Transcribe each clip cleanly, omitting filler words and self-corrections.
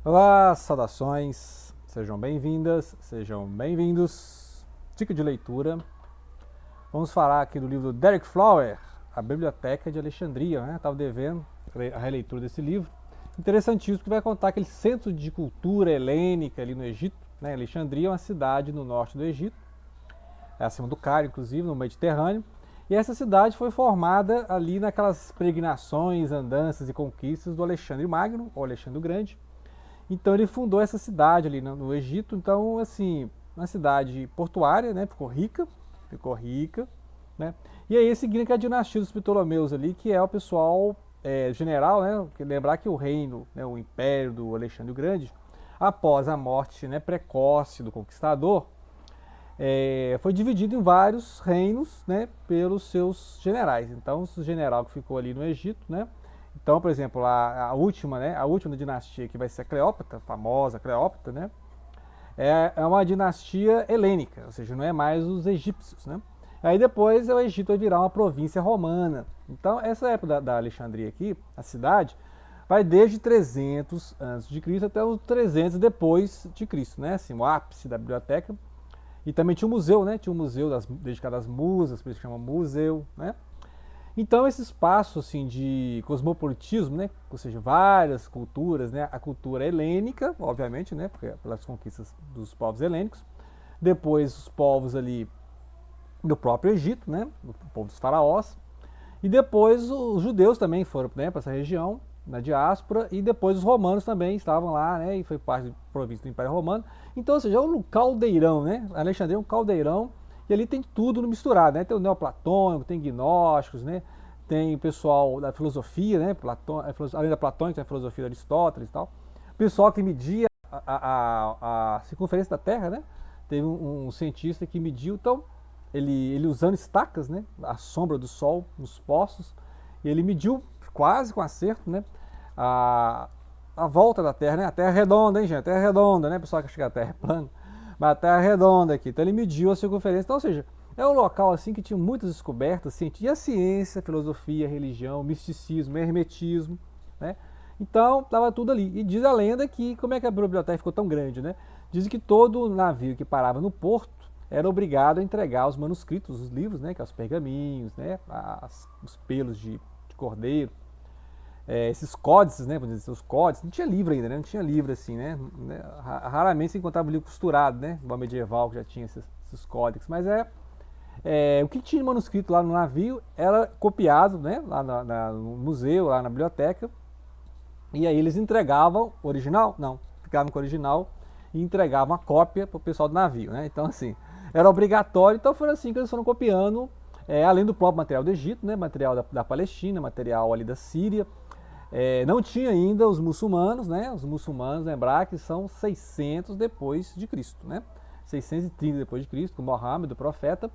Olá, saudações, sejam bem-vindas, sejam bem-vindos. Dica de leitura. Vamos falar aqui do livro do Derek Flower, A Biblioteca de Alexandria, né? Estava devendo a releitura desse livro. Interessantíssimo, que vai contar aquele centro de cultura helênica ali no Egito, né? Alexandria é uma cidade no norte do Egito, é acima do Cairo, inclusive, no Mediterrâneo. E essa cidade foi formada ali naquelas peregrinações, andanças e conquistas do Alexandre Magno, ou Alexandre o Grande. Então ele fundou essa cidade ali no Egito. Então, assim, uma cidade portuária, né? Ficou rica, né? E aí seguindo que a dinastia dos Ptolomeus ali, que é o pessoal general, né? Lembrar que o reino, né, o império do Alexandre o Grande, após a morte, né, precoce do conquistador, foi dividido em vários reinos, né, pelos seus generais. Então, o general que ficou ali no Egito, né? Então, por exemplo, a última, né, a última dinastia que vai ser a Cleópatra, a famosa Cleópatra, né? É uma dinastia helênica, ou seja, não é mais os egípcios, né? Aí depois o Egito vai virar uma província romana. Então, essa época da Alexandria aqui, a cidade, vai desde 300 a.C. até os 300 depois de Cristo, né? Assim, o ápice da biblioteca. E também tinha um museu, né? Tinha um museu dedicado às musas, por isso que chama museu, né? Então esse espaço assim de cosmopolitismo, né, ou seja, várias culturas, né, a cultura helênica, obviamente, né, porque pelas conquistas dos povos helênicos, depois os povos ali do próprio Egito, né, o povo dos faraós, e depois os judeus também foram, né, para essa região, na diáspora, e depois os romanos também estavam lá, né, e foi parte da província do Império Romano. Então, ou seja, é um caldeirão, né? Alexandria é um caldeirão, e ali tem tudo misturado, né? Tem o neoplatônico, tem gnósticos, né? Tem o pessoal da filosofia, né? Além da platônica, tem a filosofia de Aristóteles e tal. O pessoal que media a circunferência da Terra, né? Teve um cientista que mediu, então ele usando estacas, né, a sombra do sol nos poços, e ele mediu quase com acerto, né, a, a volta da Terra, né, a Terra é redonda, hein, gente, a Terra é redonda, né, pessoal que acha que a Terra é plana, mas a Terra é redonda aqui, então ele mediu a circunferência, então, ou seja, é um local assim que tinha muitas descobertas, e a ciência, a filosofia, a religião, o misticismo, o hermetismo, né, então estava tudo ali. E diz a lenda que como é que a biblioteca ficou tão grande, né? Dizem que todo navio que parava no porto era obrigado a entregar os manuscritos, os livros, né, que são os pergaminhos, né, os pelos de cordeiro, esses códices, né, vamos dizer, os códices, não tinha livro ainda, né, não tinha livro assim, né, raramente se encontrava um livro costurado, né, igual medieval que já tinha esses códices, mas o que tinha de manuscrito lá no navio era copiado, né, lá no museu, lá na biblioteca, e aí eles entregavam o original? Não, ficavam com o original e entregavam a cópia para o pessoal do navio, né? Então, assim, era obrigatório, então foi assim que eles foram copiando, além do próprio material do Egito, né? Material da Palestina, material ali da Síria. Não tinha ainda os muçulmanos, né? Os muçulmanos, lembrar que são 600 depois de Cristo, né? 630 depois de Cristo, com Mohammed, o profeta.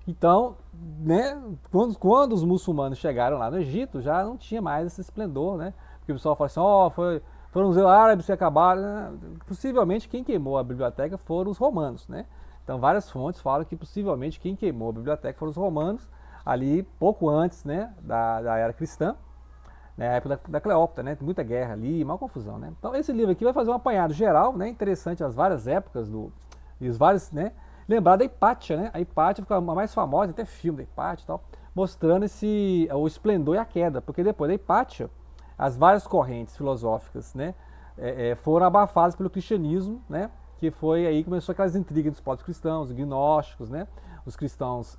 Então, né, quando os muçulmanos chegaram lá no Egito, já não tinha mais esse esplendor, né? Porque o pessoal fala assim, foram os árabes que acabaram, né? Possivelmente quem queimou a biblioteca foram os romanos, né? Então várias fontes falam que possivelmente quem queimou a biblioteca foram os romanos, ali pouco antes, né, da era cristã, né, a época da Cleópatra, né? Tem muita guerra ali, uma confusão, né? Então esse livro aqui vai fazer um apanhado geral, né? Interessante as várias épocas e os vários, né? Lembrar da Hipátia, né? A Hipátia ficou a mais famosa, até filme da Hipátia e tal, mostrando o esplendor e a queda, porque depois da Hipátia, as várias correntes filosóficas, né, foram abafadas pelo cristianismo, né? Que foi aí que começou aquelas intrigas dos povos cristãos, os gnósticos, né? Os cristãos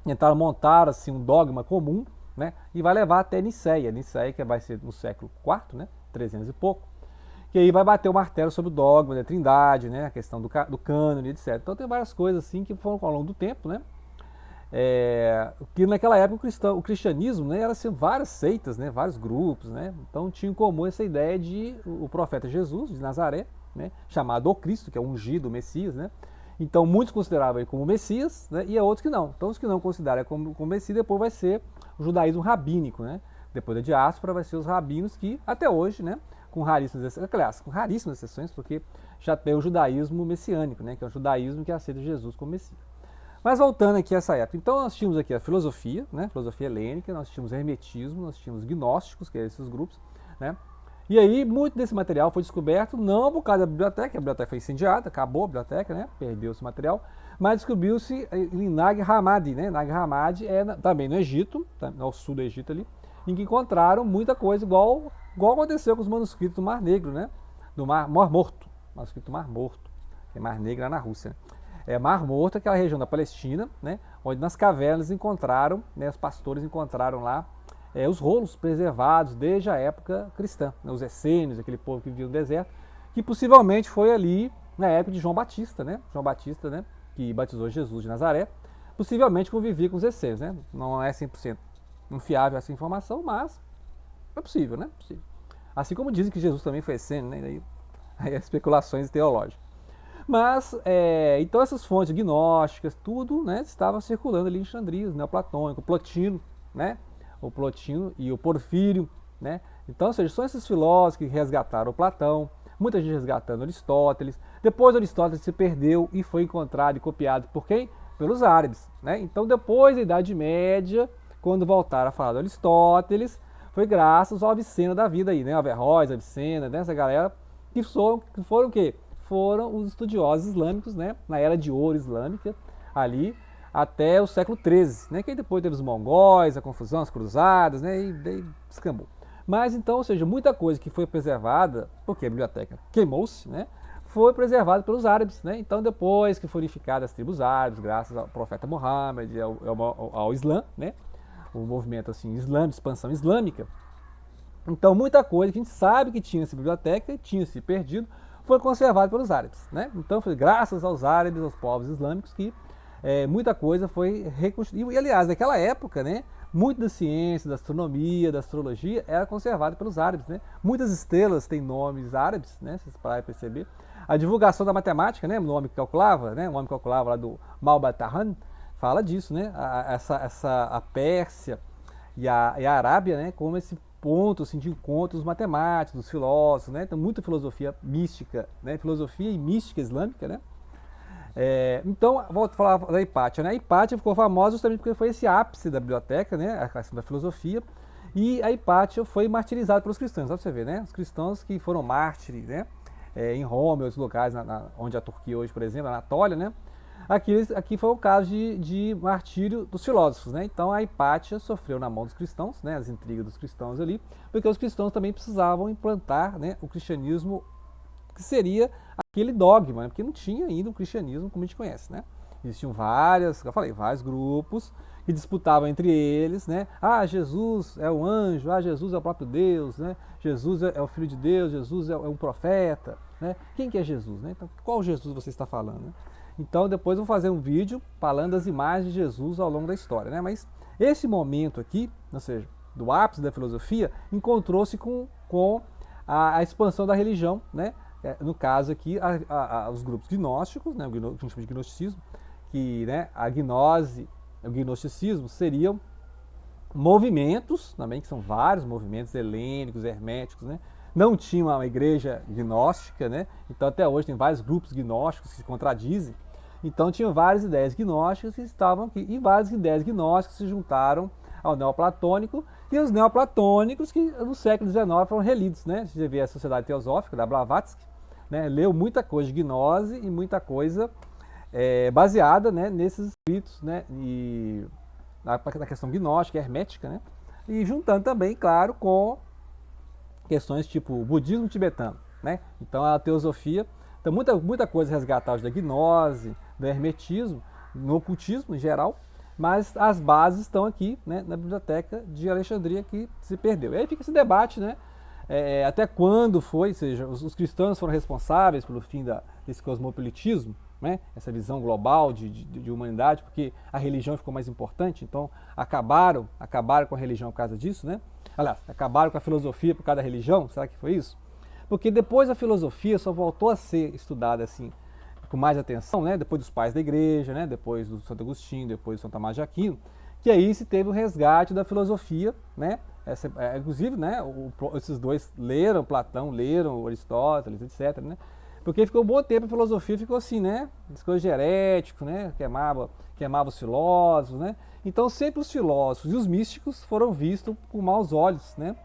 tentaram montar assim um dogma comum, né? E vai levar até Nicéia, que vai ser no século IV, né? 300 e pouco, que aí vai bater o martelo sobre o dogma da Trindade, né? A questão do cânone, etc. Então tem várias coisas assim que foram ao longo do tempo, né? Que naquela época o cristianismo, né, era assim, várias seitas, né, vários grupos, né? Então tinha em comum essa ideia de o profeta Jesus de Nazaré, né, chamado o Cristo, que é o ungido, o Messias, né? Então muitos consideravam ele como Messias, né, e outros que não. Então os que não consideram como Messias, depois vai ser o judaísmo rabínico, né? Depois da diáspora vai ser os rabinos que até hoje, né, com raríssimas exceções, porque já tem o judaísmo messiânico, né, que é o judaísmo que aceita Jesus como Messias. Mas voltando aqui a essa época, então nós tínhamos aqui a filosofia, né, filosofia helênica, nós tínhamos hermetismo, nós tínhamos gnósticos, que eram esses grupos, né, E aí, muito desse material foi descoberto não por causa da biblioteca, a biblioteca foi incendiada, acabou a biblioteca, né? Perdeu esse material, mas descobriu-se em Nag Hammadi, né? Nag Hammadi é também no Egito, ao sul do Egito ali, em que encontraram muita coisa igual aconteceu com os manuscritos do Mar Negro, né? Do Mar Morto, manuscrito do Mar Morto, que é Mar Negro lá na Rússia, né? É Mar Morto, aquela região da Palestina, né? Onde nas cavernas encontraram, né? Os pastores encontraram lá os rolos preservados desde a época cristã, né? Os essênios, aquele povo que vivia no deserto, que possivelmente foi ali na época de João Batista, né? João Batista, né? Que batizou Jesus de Nazaré, possivelmente convivia com os essênios, né? Não é 100% confiável essa informação, mas é possível, né? Possível. Assim como dizem que Jesus também foi essênio, né? Aí especulações teológicas. Mas, então essas fontes gnósticas, tudo, né, estava circulando ali em Alexandria, o neoplatônico, o Plotino, né? O Plotino e o Porfírio, né? Então, ou seja, são esses filósofos que resgataram o Platão, muita gente resgatando Aristóteles. Depois Aristóteles se perdeu e foi encontrado e copiado por quem? Pelos árabes, né? Então, depois da Idade Média, quando voltaram a falar de Aristóteles, foi graças ao Avicena da vida aí, né? Averroes, Avicena, né? Essa galera que foram o quê? Foram os estudiosos islâmicos, né? Na era de ouro islâmica, ali até o século XIII, né? Que aí depois teve os mongóis, a confusão, as cruzadas, né? E daí descambou. Mas então, ou seja, muita coisa que foi preservada, porque a biblioteca queimou-se, né? Foi preservada pelos árabes, né? Então, depois que foram unificadas as tribos árabes, graças ao profeta Muhammad, ao Islã, né? O movimento assim, islâmico, expansão islâmica. Então, muita coisa que a gente sabe que tinha essa biblioteca, tinha se perdido, foi conservada pelos árabes, né? Então, foi graças aos árabes, aos povos islâmicos, que muita coisa foi reconstruída. E, aliás, naquela época, né? Muito da ciência, da astronomia, da astrologia era conservada pelos árabes, né? Muitas estrelas têm nomes árabes, né? Vocês podem perceber. A divulgação da matemática, né? O homem que calculava, né? O homem que calculava lá do Malbatahan, fala disso, né? A Pérsia e a Arábia, né? Como esse ponto assim, de encontro dos matemáticos, dos filósofos, né? Tem muita filosofia mística, né? Filosofia e mística islâmica, né? Então, volto a falar da Hipátia, né? A Hipátia ficou famosa justamente porque foi esse ápice da biblioteca, né? A questão da filosofia. E a Hipátia foi martirizada pelos cristãos, só pra você ver, né? Os cristãos que foram mártires, né? Em Roma e outros locais, onde a Turquia hoje, por exemplo, a Anatólia, né? Aqui foi o caso de martírio dos filósofos, né? Então a Hipátia sofreu na mão dos cristãos, né? As intrigas dos cristãos ali, porque os cristãos também precisavam implantar, né? O cristianismo que seria aquele dogma, né? Porque não tinha ainda o cristianismo como a gente conhece, né? Existiam vários grupos que disputavam entre eles, né? Ah, Jesus é o anjo, Jesus é o próprio Deus, né? Jesus é o Filho de Deus, Jesus é um profeta, né? Quem que é Jesus, né? Então, qual Jesus você está falando, né? Então, depois eu vou fazer um vídeo falando das imagens de Jesus ao longo da história, né? Mas esse momento aqui, ou seja, do ápice da filosofia, encontrou-se com a expansão da religião, né? No caso aqui, os grupos gnósticos, né? O que a gente chama de gnosticismo, que, né, a gnose, o gnosticismo seriam movimentos, também que são vários movimentos helênicos, herméticos, né? Não tinha uma igreja gnóstica, né? Então até hoje tem vários grupos gnósticos que se contradizem. Então tinham várias ideias gnósticas que estavam aqui, e várias ideias gnósticas se juntaram ao neoplatônico, e os neoplatônicos que no século XIX foram relidos, né? Você vê a Sociedade Teosófica da Blavatsky, né? Leu muita coisa de gnose e muita coisa baseada, né, nesses escritos, né, e na questão gnóstica, hermética, né, e juntando também, claro, com questões tipo o budismo tibetano, né. Então a teosofia, então muita coisa resgatada da gnose, do hermetismo, no ocultismo em geral, mas as bases estão aqui, né, na biblioteca de Alexandria, que se perdeu. E aí fica esse debate, né, até quando foi, ou seja, os cristãos foram responsáveis pelo fim desse cosmopolitismo, né? Essa visão global de humanidade, porque a religião ficou mais importante, então acabaram com a religião por causa disso, né? Aliás, acabaram com a filosofia por causa da religião, será que foi isso? Porque depois a filosofia só voltou a ser estudada assim, com mais atenção, né? Depois dos pais da igreja, né? Depois do Santo Agostinho, depois do Santo Tomás de Aquino, que aí se teve o resgate da filosofia, né? Inclusive, né? Esses dois leram Platão, leram Aristóteles, etc., né? Porque ficou um bom tempo a filosofia ficou assim, né? Discurso de herético, né? Queimava os filósofos, né? Então sempre os filósofos e os místicos foram vistos com maus olhos, né?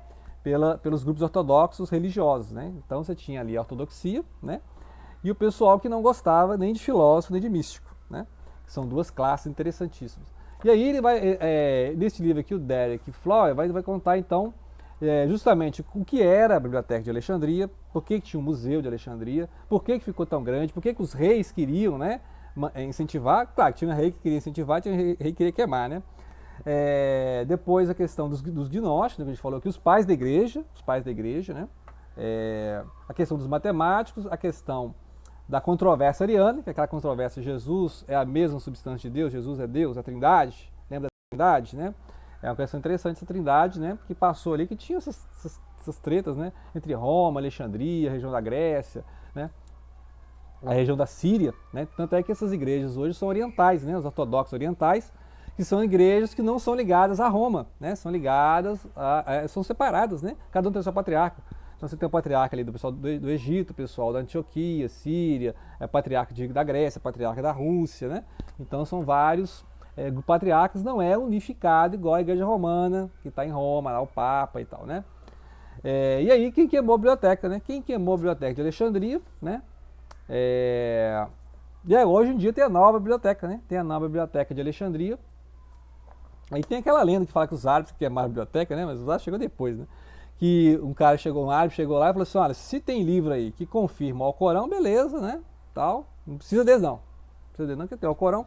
pelos grupos ortodoxos religiosos, né? Então você tinha ali a ortodoxia, né? E o pessoal que não gostava nem de filósofo nem de místico, né? São duas classes interessantíssimas. E aí ele vai, nesse livro aqui, o Derek Flower vai contar então justamente o que era a Biblioteca de Alexandria, por que tinha um museu de Alexandria, por que ficou tão grande, por que os reis queriam, né, incentivar. Claro, tinha rei que queria incentivar, tinha rei que queria queimar, né? Depois a questão dos gnósticos, né, que a gente falou aqui, os pais da igreja, né? A questão dos matemáticos, a questão da controvérsia ariana, que é aquela controvérsia: Jesus é a mesma substância de Deus, Jesus é Deus, a Trindade, lembra da Trindade, né? É uma questão interessante essa Trindade, né? Que passou ali, que tinha essas tretas, né? Entre Roma, Alexandria, a região da Grécia, né? A região da Síria, né? Tanto é que essas igrejas hoje são orientais, né? Os ortodoxos orientais, que são igrejas que não são ligadas a Roma, né? São ligadas, são separadas, né? Cada um tem o seu patriarca. Então você tem o patriarca ali do pessoal do Egito, o pessoal da Antioquia, Síria, patriarca da Grécia, patriarca da Rússia, né? Então são vários patriarcas, não é unificado igual a igreja romana, que está em Roma, lá o Papa e tal, né? E aí quem queimou a biblioteca, né? Quem queimou a biblioteca de Alexandria, né? E aí, hoje em dia tem a nova biblioteca, né? Tem a nova biblioteca de Alexandria. Aí tem aquela lenda que fala que os árabes queimaram a biblioteca, né? Mas os árabes chegou depois, né? Que um árabe chegou lá e falou assim: olha, se tem livro aí que confirma o Alcorão, beleza, né? Tal, não precisa deles não. Não precisa deles não, que tem o Alcorão.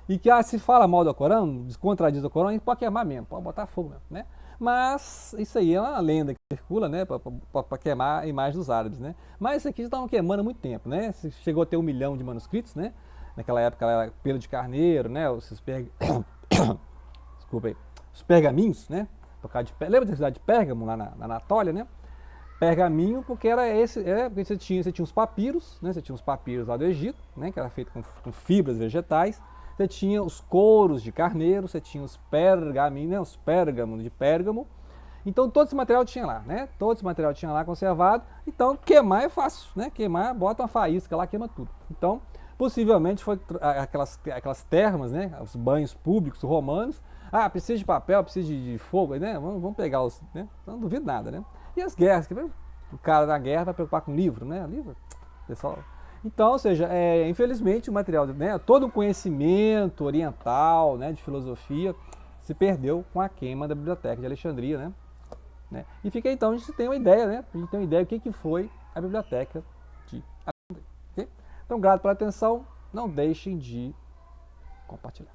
E que se fala mal do Alcorão, descontradiz o Alcorão, a gente pode queimar mesmo, pode botar fogo mesmo, né? Mas isso aí é uma lenda que circula, né? Para queimar a imagem dos árabes, né? Mas isso aqui já estavam queimando há muito tempo, né? Chegou a ter 1 milhão de manuscritos, né? Naquela época era pelo de carneiro, né? Desculpa aí. Os pergaminhos, né? Lembra da cidade de Pérgamo, lá na Anatólia, né? Pergaminho, porque era porque você tinha os papiros, né? Você tinha os papiros lá do Egito, né? Que era feito com fibras vegetais. Você tinha os couros de carneiro, você tinha os pergaminhos, né? Os pérgamos de Pérgamo. Então todo esse material tinha lá, né? Todo esse material tinha lá conservado. Então queimar é fácil, né? Queimar, bota uma faísca lá, queima tudo. Então, possivelmente foi aquelas termas, né? Os banhos públicos romanos. Precisa de papel, precisa de fogo, né? Vamos pegar os. Né? Não duvido nada, né? E as guerras, o cara da guerra vai preocupar com livro, né? Livro, pessoal. Então, ou seja, infelizmente o material, né? Todo o conhecimento oriental, né? De filosofia se perdeu com a queima da Biblioteca de Alexandria, né? E fica então, a gente tem uma ideia, né? A gente tem uma ideia do que foi a Biblioteca de Alexandria. Okay? Então, grato pela atenção, não deixem de compartilhar.